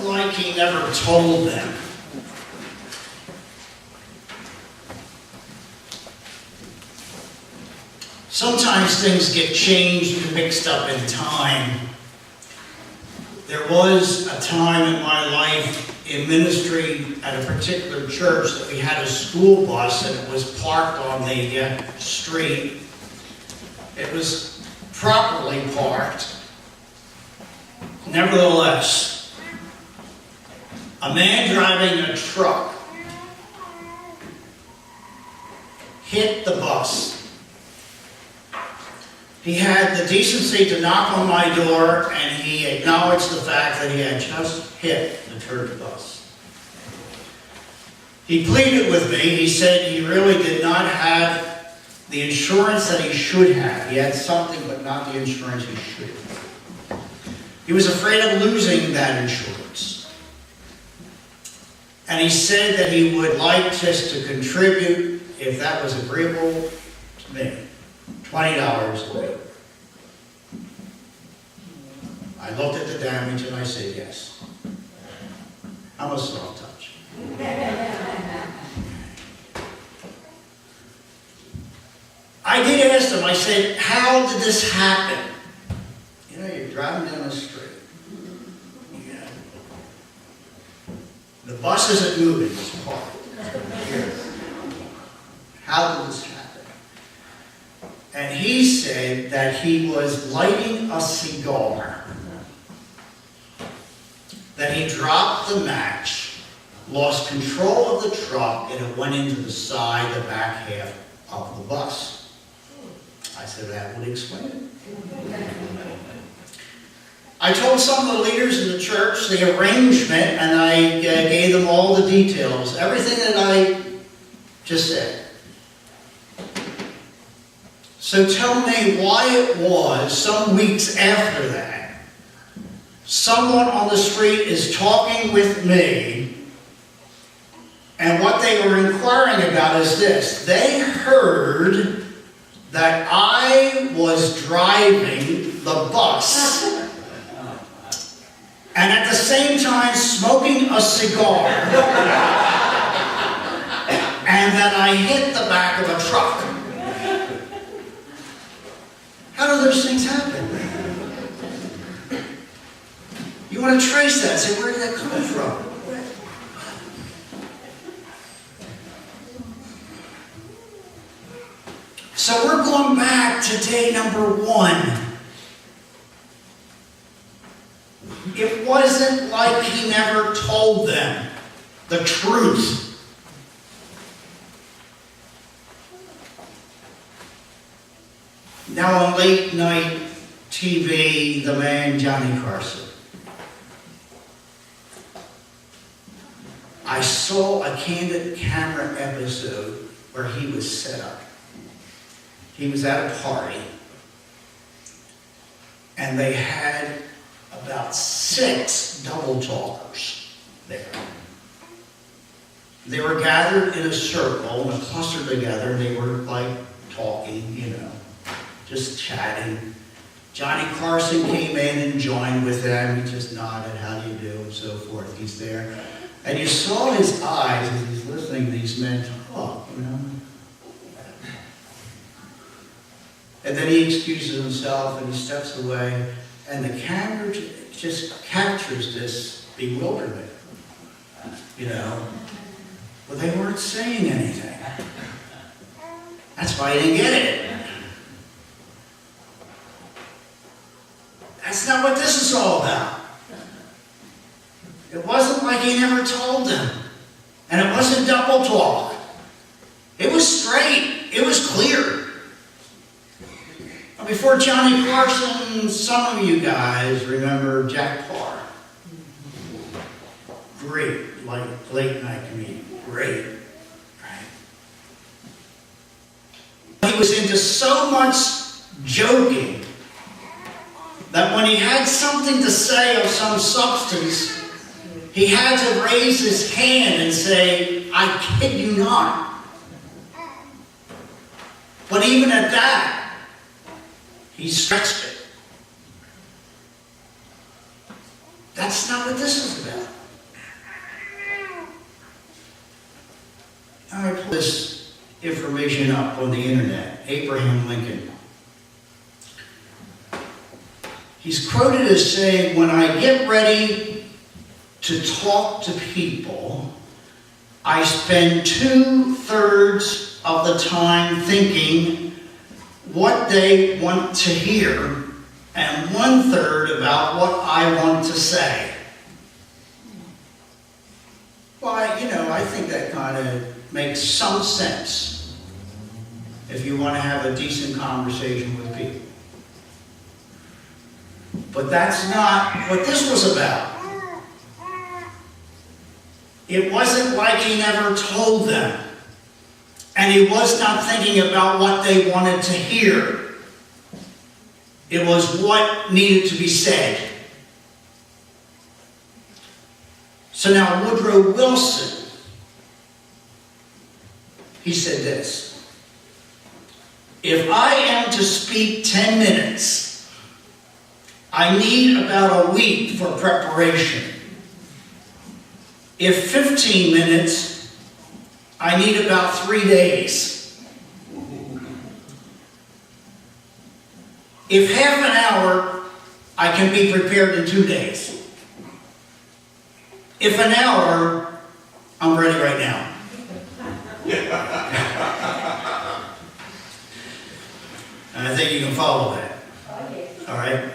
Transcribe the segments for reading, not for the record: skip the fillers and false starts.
like he never told them. Sometimes things get changed and mixed up in time. There was a time in my life in ministry at a particular church that we had a school bus and it was parked on the street. It was properly parked. Nevertheless, a man driving a truck hit the bus. He had the decency to knock on my door, and he acknowledged the fact that he had just hit the church bus. He pleaded with me. He said he really did not have the insurance that he should have. He had something, but not the insurance he should have. He was afraid of losing that insurance. And he said that he would like just to contribute, if that was agreeable to me, $20 a week. I looked at the damage and I said yes. I'm a soft touch. I did ask him, I said, how did this happen? You know, you're driving down the street. Yeah. The bus isn't moving, it's parked. Here. How did this happen? And he said that he was lighting a cigar, that he dropped the match, lost control of the truck, and it went into the side, the back half of the bus. I said, that would explain it. I told some of the leaders in the church the arrangement, and I gave them all the details, everything that I just said. So tell me why it was, some weeks after that, someone on the street is talking with me, and what they were inquiring about is this. They heard that I was driving the bus, and at the same time smoking a cigar, and that I hit the back of a truck. How do those things happen? You want to trace that. Say, where did that come from? So we're going back to day number 1. It wasn't like he never told them the truth. Now on late night TV, the man Johnny Carson. I saw a candid camera episode where he was set up. He was at a party, and they had about 6 double talkers there. They were gathered in a circle, in a cluster together, and they were like talking, you know, just chatting. Johnny Carson came in and joined with them. He just nodded, how do you do, and so forth. He's there. And you saw his eyes as he's listening to these men talk, you know. And then he excuses himself and he steps away, and the camera just captures this bewilderment, you know. Well, they weren't saying anything. That's why he didn't get it. That's not what this is all about. It wasn't like he never told them. And it wasn't double talk. It was straight. It was clear. Before Johnny Carson, some of you guys remember Jack Parr. Great, like late night comedian. Great. Right? He was into so much joking that when he had something to say of some substance, he had to raise his hand and say, I kid you not. But even at that, he stretched it. That's not what this is about. information up on the internet. Abraham Lincoln. He's quoted as saying, "When I get ready to talk to people, I spend 2/3 of the time thinking what they want to hear and 1/3 about what I want to say." Well, I think that kind of makes some sense if you want to have a decent conversation with people. But that's not what this was about. It wasn't like he never told them. And he was not thinking about what they wanted to hear. It was what needed to be said. So now Woodrow Wilson, he said this: "If I am to speak 10 minutes, I need about a week for preparation. If 15 minutes, I need about 3 days. If half an hour, I can be prepared in 2 days. If an hour, I'm ready right now." And I think you can follow that. All right?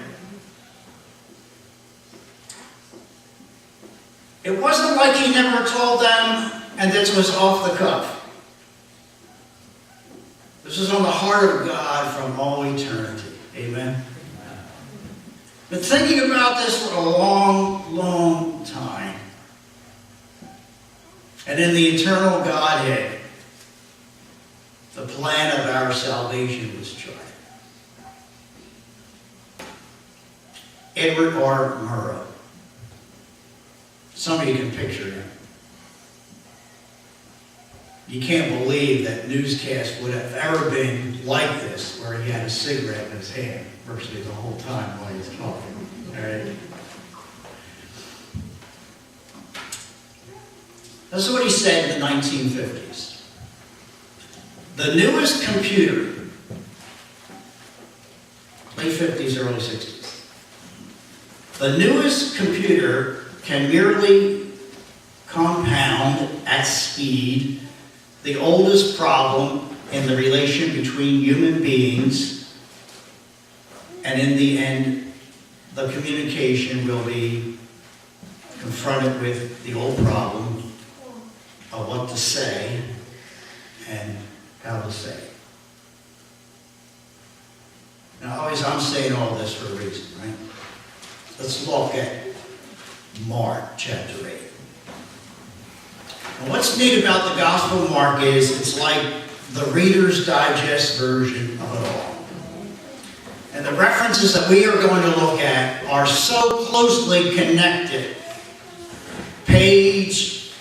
It wasn't like he never told them and this was off the cuff. This is on the heart of God from all eternity. Amen? Been thinking about this for a long, long time. And in the eternal Godhead, the plan of our salvation was charted. Edward R. Murrow. Some of you can picture him. You can't believe that newscast would have ever been like this, where he had a cigarette in his hand virtually the whole time while he was talking. All right? This is what he said in the 1950s. "The newest computer," late 50s, early 60s, "the newest computer can merely compound at speed the oldest problem in the relation between human beings, and in the end, the communication will be confronted with the old problem of what to say and how to say it." Now, always I'm saying all this for a reason, right? Let's look at Mark chapter 8. And what's neat about the Gospel of Mark is it's like the Reader's Digest version of it all. And the references that we are going to look at are so closely connected. Page,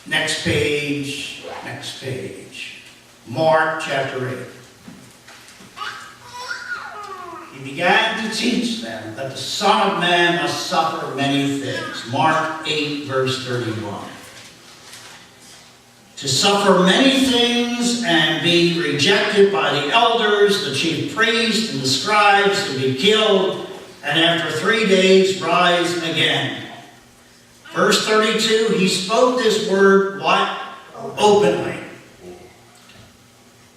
next page, next page. Mark chapter 8. He began to teach them that the Son of Man must suffer many things. Mark 8, verse 31. To suffer many things and be rejected by the elders, the chief priests, and the scribes, to be killed, and after 3 days rise again. Verse 32, he spoke this word, what? Openly.